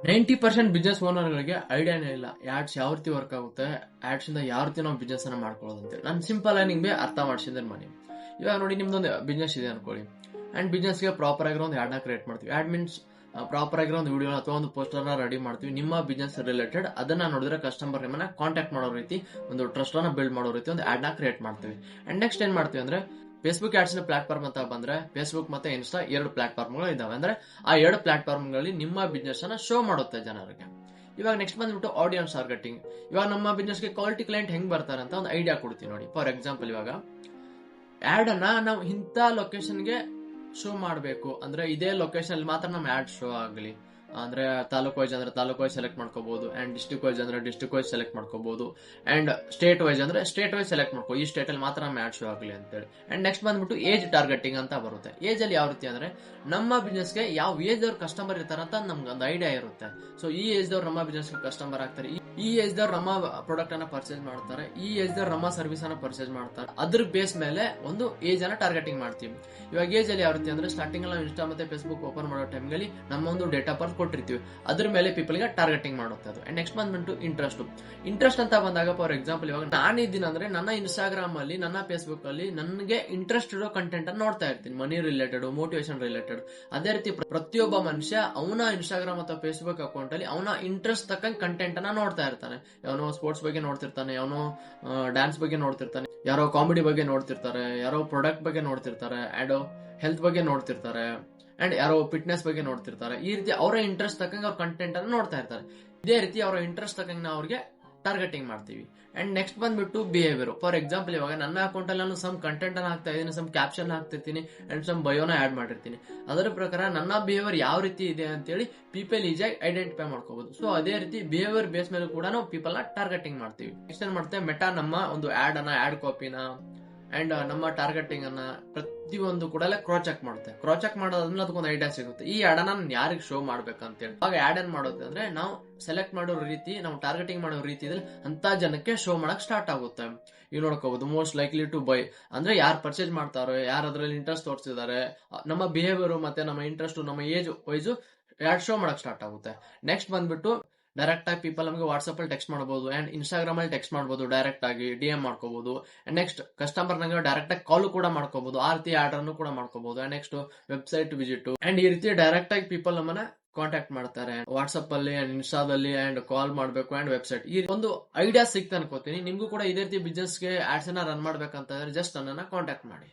90% business ಓನರ್ಗಳಿಗೆ ಐಡಿಯಾನೇ ಇಲ್ಲ ads ಯಾವ ರೀತಿ ವರ್ಕ್ ಆಗುತ್ತೆ, ಆಡ್ಸ್ ಇಂದ ಯಾವ ರೀತಿ ನಾವು ಬಿಸ್ನೆಸ್ ಅನ್ನ ಮಾಡ್ಕೊಳ್ಳೋದು ಅಂತೇಳಿ. ನಾನು ಸಿಂಪಲ್ ಆಗಿ ನಿಮ್ಗೆ ಅರ್ಥ ಮಾಡಿಸಿದ್ರೆ ಮನೆ. ಇವಾಗ ನೋಡಿ, ನಿಮ್ದೊಂದು ಬಿಸ್ನೆಸ್ ಇದೆ ಅನ್ಕೊಳ್ಳಿ, ಅಂಡ್ ಬಿಸ್ನೆಸ್ಗೆ ಪ್ರಾಪರ್ ಆಗಿರೋ ಒಂದು ಆಡ್ ನ ಕ್ರಿಯೇಟ್ ಮಾಡ್ತೀವಿ. ಆಡ್ ಮೀನ್ಸ್ ಪ್ರಾಪರ್ ಆಗಿರೋ ಒಂದು ವಿಡಿಯೋ ಅಥವಾ ಒಂದು ಪೋಸ್ಟರ್ ನ ರೆಡಿ ಮಾಡ್ತೀವಿ ನಿಮ್ಮ ಬಿಸ್ನೆಸ್ ರಿಲೇಟೆಡ್. ಅದನ್ನ ನೋಡಿದ್ರೆ ಕಸ್ಟಮರ್ ನಿಮ್ಮನ್ನ ಕಾಂಟ್ಯಾಕ್ಟ್ ಮಾಡೋ ರೀತಿ, ಒಂದು ಟ್ರಸ್ಟ್ ಅನ್ನ ಬಿಲ್ಡ್ ಮಾಡೋ ರೀತಿ ಒಂದು ಆಡ್ ನ ಕ್ರಿಯೇಟ್ ಮಾಡ್ತೀವಿ. ಅಂಡ್ ನೆಕ್ಸ್ಟ್ ಏನ್ ಮಾಡ್ತೀವಿ ಅಂದ್ರೆ, ಫೇಸ್ಬುಕ್ ಆಡ್ಸ್ ನ ಪ್ಲಾಟ್ಫಾರ್ಮ್ ಅಂತ ಬಂದ್ರೆ ಫೇಸ್ಬುಕ್ ಮತ್ತೆ ಇನ್ಸ್ಟಾ ಎರಡು ಪ್ಲಾಟ್ಫಾರ್ಮ್ ಗಳು ಇದಾವೆ. ಅಂದ್ರೆ ಆ ಎರಡು ಪ್ಲಾಟ್ಫಾರ್ಮ್ ಗಳಲ್ಲಿ ನಿಮ್ಮ ಬಿಸ್ನೆಸ್ ಅನ್ನ ಶೋ ಮಾಡುತ್ತೆ ಜನರಿಗೆ. ಇವಾಗ ನೆಕ್ಸ್ಟ್ ಬಂದ್ಬಿಟ್ಟು ಆಡಿಯನ್ಸ್ ಟಾರ್ಗೆಟಿಂಗ್. ಇವಾಗ ನಮ್ಮ ಬಿಸ್ನೆಸ್ ಗೆ ಕ್ವಾಲಿಟಿ ಕ್ಲೈಂಟ್ ಹೆಂಗ್ ಬರ್ತಾರೆ ಅಂತ ಒಂದು ಐಡಿಯಾ ಕೊಡ್ತೀವಿ ನೋಡಿ. ಫಾರ್ ಎಕ್ಸಾಂಪಲ್, ಇವಾಗ ಆಡ್ ಅನ್ನ ನಾವು ಇಂಥ ಲೊಕೇಶನ್ಗೆ ಶೋ ಮಾಡಬೇಕು ಅಂದ್ರೆ ಇದೇ ಲೊಕೇಶನ್ ಅಲ್ಲಿ ಮಾತ್ರ ನಮ್ಮ ಆಡ್ ಶೋ ಆಗಲಿ. ಅಂದ್ರೆ ತಾಲೂಕ್ ವೈಸ್ ಅಂದ್ರೆ ತಾಲೂಕ್ ವೈಸ್ ಸೆಲೆಕ್ಟ್ ಮಾಡ್ಕೋಬಹುದು, ಅಂಡ್ ಡಿಸ್ಟ್ರಿಕ್ಟ್ ವೈಸ್ ಅಂದ್ರೆ ಡಿಸ್ಟ್ರಿಕ್ಟ್ ವೈಸ್ ಸೆಲೆಕ್ಟ್ ಮಾಡ್ಕೋಬಹುದು, ಅಂಡ್ ಸ್ಟೇಟ್ ವೈಸ್ ಅಂದ್ರೆ ಸ್ಟೇಟ್ ವೈಸ್ ಸೆಲೆಕ್ಟ್ ಮಾಡ್ಕೋ, ಈ ಸ್ಟೇಟ್ ಅಲ್ಲಿ ಮಾತ್ರ ನಮ್ಮ ಆಡ್ ಶೋ ಆಗಲಿ ಅಂತೇಳಿ. ಅಂಡ್ ನೆಕ್ಸ್ಟ್ ಬಂದ್ಬಿಟ್ಟು ಏಜ್ ಟಾರ್ಗೆಟಿಂಗ್ ಅಂತ ಬರುತ್ತೆ. ಏಜ್ ಅಲ್ಲಿ ಯಾವ ರೀತಿ ಅಂದ್ರೆ, ನಮ್ಮ ಬಿಸ್ನೆಸ್ ಗೆ ಯಾವ ಏಜ್ ದವ್ರ ಕಸ್ಟಮರ್ ಇರ್ತಾರ ಅಂತ ನಮ್ಗೆ ಒಂದು ಐಡಿಯಾ ಇರುತ್ತೆ. ಸೊ ಈ ಏಜ್ ದವ್ರು ನಮ್ಮ ಬಿಸ್ನೆಸ್ ಗೆ ಕಸ್ಟಮರ್ ಆಗ್ತಾರೆ, ಈ ಏಜ್ ದವ್ರು ನಮ್ಮ ಪ್ರಾಡಕ್ಟ್ ಅನ್ನ ಪರ್ಚೇಸ್ ಮಾಡ್ತಾರೆ, ಈ ಏಜ್ ದವ್ರು ನಮ್ಮ ಸರ್ವಿಸ್ ಅನ್ನ ಪರ್ಚೇಸ್ ಮಾಡ್ತಾರೆ. ಅದ್ರ ಬೇಸ್ ಮೇಲೆ ಒಂದು ಏಜ್ ಅನ್ನ ಟಾರ್ಗೆಟಿಂಗ್ ಮಾಡ್ತೀವಿ. ಇವಾಗ ಏಜ್ ಅಲ್ಲಿ ಯಾವ ರೀತಿ ಅಂದ್ರೆ, ಸ್ಟಾರ್ಟಿಂಗ್ ಅಲ್ಲಿ ಇನ್ಸ್ಟಾ ಮತ್ತೆ ಫೇಸ್ಬುಕ್ ಓಪನ್ ಮಾಡೋ ಟೈಮ್ನಲ್ಲಿ ನಮ್ಮ ಒಂದು ಡೇಟಾ ಬರ್ತ್ ಕೊಟ್ಟಿರ್ತೀವಿ, ಅದ್ರ ಮೇಲೆ ಪೀಪಲ್ ಗೆ ಟಾರ್ಗೆಟಿಂಗ್ ಮಾಡುತ್ತೆ ಅದು. ಅಂಡ್ ನೆಕ್ಸ್ಟ್ ಬಂದ್ಬಿಟ್ಟು ಇಂಟ್ರೆಸ್ಟ್ ಅಂತ ಬಂದಾಗ, ಫಾರ್ ಎಕ್ಸಾಂಪಲ್ ಇವಾಗ ನಾನಿದ್ದೀನಿ ಅಂದ್ರೆ ನನ್ನ ಇನ್ಸ್ಟಾಗ್ರಾಮ್ ಅಲ್ಲಿ, ನನ್ನ ಫೇಸ್ಬುಕ್ ಅಲ್ಲಿ ನನಗೆ ಇಂಟ್ರೆಸ್ಟ್ ಇರೋ ಕಂಟೆಂಟ್ ಅನ್ನು ನೋಡ್ತಾ ಇರ್ತೀನಿ, ಮನಿ ರಿಲೇಟೆಡ್, ಮೋಟಿವೇಶನ್ ರಿಲೇಟೆಡ್. ಅದೇ ರೀತಿ ಪ್ರತಿಯೊಬ್ಬ ಮನುಷ್ಯ ಅವನ ಇನ್ಸ್ಟಾಗ್ರಾಮ್ ಅಥವಾ ಫೇಸ್ಬುಕ್ ಅಕೌಂಟ್ ಅಲ್ಲಿ ಅವನ ಇಂಟ್ರೆಸ್ಟ್ ತಕ್ಕಂಗೆ ಕಂಟೆಂಟ್ ಅನ್ನ ನೋಡ್ತಾ ಇರ್ತಾನೆ. ಯಾವನೋ ಸ್ಪೋರ್ಟ್ಸ್ ಬಗ್ಗೆ ನೋಡ್ತಿರ್ತಾನೆ, ಯಾವನೋ ಡ್ಯಾನ್ಸ್ ಬಗ್ಗೆ ನೋಡ್ತಿರ್ತಾನೆ, ಯಾರೋ ಕಾಮಿಡಿ ಬಗ್ಗೆ ನೋಡ್ತಿರ್ತಾರೆ, ಯಾರೋ ಪ್ರಾಡಕ್ಟ್ ಬಗ್ಗೆ ನೋಡ್ತಿರ್ತಾರೆ, ಅಂಡ್ ಹೆಲ್ತ್ ಬಗ್ಗೆ ನೋಡ್ತಿರ್ತಾರೆ, ಅಂಡ್ ಯಾರೋ ಫಿಟ್ನೆಸ್ ಬಗ್ಗೆ ನೋಡ್ತಿರ್ತಾರೆ. ಈ ರೀತಿ ಅವರ ಇಂಟ್ರೆಸ್ಟ್ ತಕ್ಕಂಗೆ ಅವ್ರ ಕಂಟೆಂಟ್ ಅನ್ನು ನೋಡ್ತಾ ಇರ್ತಾರೆ. ಇದೇ ರೀತಿ ಅವರ ಇಂಟ್ರೆಸ್ಟ್ ತಕ್ಕಂಗೆ ನಾವು ಅವ್ರಿಗೆ ಟಾರ್ಗೆಟಿಂಗ್ ಮಾಡ್ತೀವಿ. ಅಂಡ್ ನೆಕ್ಸ್ಟ್ ಬಂದ್ಬಿಟ್ಟು ಬಿಹೇವಿಯರ್. ಫಾರ್ ಎಕ್ಸಾಂಪಲ್, ಇವಾಗ ನನ್ನ ಅಕೌಂಟ್ ಅಲ್ಲಿ ನಾನು ಸಮ್ ಕಂಟೆಂಟ್ ಅನ್ನ ಹಾಕ್ತಾ ಇದ್ದೀನಿ, ಸಮ್ ಕ್ಯಾಪ್ಷನ್ ಹಾಕ್ತಿರ್ತೀನಿ, ಅಂಡ್ ಸಮ್ ಬಯೋನ ಆಡ್ ಮಾಡಿರ್ತೀನಿ. ಅದರ ಪ್ರಕಾರ ನನ್ನ ಬಿಹೇವಿಯರ್ ಯಾವ ರೀತಿ ಇದೆ ಅಂತೇಳಿ ಪೀಪಲ್ ಈಸಿಯಾಗಿ ಐಡೆಂಟಿಫೈ ಮಾಡ್ಕೋಬಹುದು. ಸೊ ಅದೇ ರೀತಿ ಬಿಹೇವಿಯರ್ ಬೇಸ್ ಮೇಲೆ ಕೂಡ ನಾವು ಪೀಪಲ್ ನ ಟಾರ್ಗೆಟಿಂಗ್ ಮಾಡ್ತೀವಿ. ನೆಕ್ಸ್ಟ್ ಏನ್ ಮಾಡ್ತೇವೆ, ಮೆಟಾ ನಮ್ಮ ಒಂದು ಆಡ್ ಕಾಪಿನ ಅಂಡ್ ನಮ್ಮ ಟಾರ್ಗೆಟಿಂಗ್ ಅನ್ನ ಪ್ರತಿಯೊಂದು ಕೂಡ ಕ್ರಾಸ್ ಚೆಕ್ ಮಾಡುತ್ತೆ. ಕ್ರಾಸ್ ಚೆಕ್ ಮಾಡೋದ್ರಿಂದ ಅದಕ್ಕೊಂದು ಐಡಿಯಾ ಸಿಗುತ್ತೆ, ಈ ಆಡ್ ಅನ್ನ ನಾನು ಯಾರಿಗೆ ಶೋ ಮಾಡ್ಬೇಕಂತೇಳಿ. ಆಗ ಆಡ್ ಏನ್ ಮಾಡೋದು ಅಂದ್ರೆ, ನಾವು ಸೆಲೆಕ್ಟ್ ಮಾಡೋ ರೀತಿ, ನಾವು ಟಾರ್ಗೆಟಿಂಗ್ ಮಾಡೋ ರೀತಿಯಲ್ಲಿ ಅಂತ ಜನಕ್ಕೆ ಶೋ ಮಾಡಕ್ ಸ್ಟಾರ್ಟ್ ಆಗುತ್ತೆ. ನೀವು ನೋಡ್ಕೋಬಹುದು, ಮೋಸ್ಟ್ ಲೈಕ್ಲಿ ಟು ಬೈ ಅಂದ್ರೆ ಯಾರು ಪರ್ಚೇಸ್ ಮಾಡ್ತಾರೋ, ಯಾರು ಅದ್ರಲ್ಲಿ ಇಂಟ್ರೆಸ್ಟ್ ತೋರಿಸಿದ್ದಾರೆ, ನಮ್ಮ ಬಿಹೇವಿಯರ್ ಮತ್ತೆ ನಮ್ಮ ಇಂಟ್ರೆಸ್ಟ್, ನಮ್ಮ ಏಜ್ ವೈಸ್ ಆಡ್ ಶೋ ಮಾಡಕ್ ಸ್ಟಾರ್ಟ್ ಆಗುತ್ತೆ. ನೆಕ್ಸ್ಟ್ ಬಂದ್ಬಿಟ್ಟು ಡೈರೆಕ್ಟ್ ಆಗಿ ಪೀಪಲ್ ನಮಗೆ ವಾಟ್ಸ್ಆಪ್ ಅಲ್ಲಿ ಟೆಕ್ಸ್ಟ್ ಮಾಡಬಹುದು, ಅಂಡ್ ಇನ್ಸ್ಟಾಗ್ರಾಮ್ ಅಲ್ಲಿ ಟೆಕ್ಸ್ಟ್ ಮಾಡಬಹುದು, ಡೈರೆಕ್ಟ್ ಆಗಿ ಡಿಎಂ ಮಾಡ್ಕೋಬಹುದು. ಅಂಡ್ ನೆಕ್ಸ್ಟ್ ಕಸ್ಟಮರ್ ನಂಗೆ ಡೈರೆಕ್ಟ್ ಆಗಿ ಕಾಲ್ ಕೂಡ ಮಾಡ್ಕೋಬಹುದು, ಆ ರೀತಿ ಆರ್ಡರ್ ಅನ್ನು ಕೂಡ ಮಾಡ್ಕೋಬಹುದು. And next website visit, and ಈ ರೀತಿ ಡೈರೆಕ್ಟ್ ಆಗಿ ಪೀಪಲ್ ನಮ್ಮನ್ನ ಕಾಂಟ್ಯಾಕ್ಟ್ ಮಾಡ್ತಾರೆ ವಾಟ್ಸ್ಆಪ್ ಅಲ್ಲಿ ಅಂಡ್ ಇನ್ಸ್ಟಾದಲ್ಲಿ, ಅಂಡ್ ಕಾಲ್ ಮಾಡಬೇಕು ಅಂಡ್ ವೆಬ್ಸೈಟ್. ಈ ಒಂದು ಐಡಿಯಾ ಸಿಕ್ತ ಅನ್ಕೋತೀನಿ. ನಿಮ್ಗೂ ಕೂಡ ಇದೇ ರೀತಿ ಬಿಸ್ನೆಸ್ ಗೆ ಆಡ್ಸ್ ಅನ್ನ ರನ್ ಮಾಡ್ಬೇಕಂತಂದ್ರೆ ಜಸ್ಟ್ ನನ್ನನ್ನ ಕಾಂಟ್ಯಾಕ್ಟ್ ಮಾಡಿ.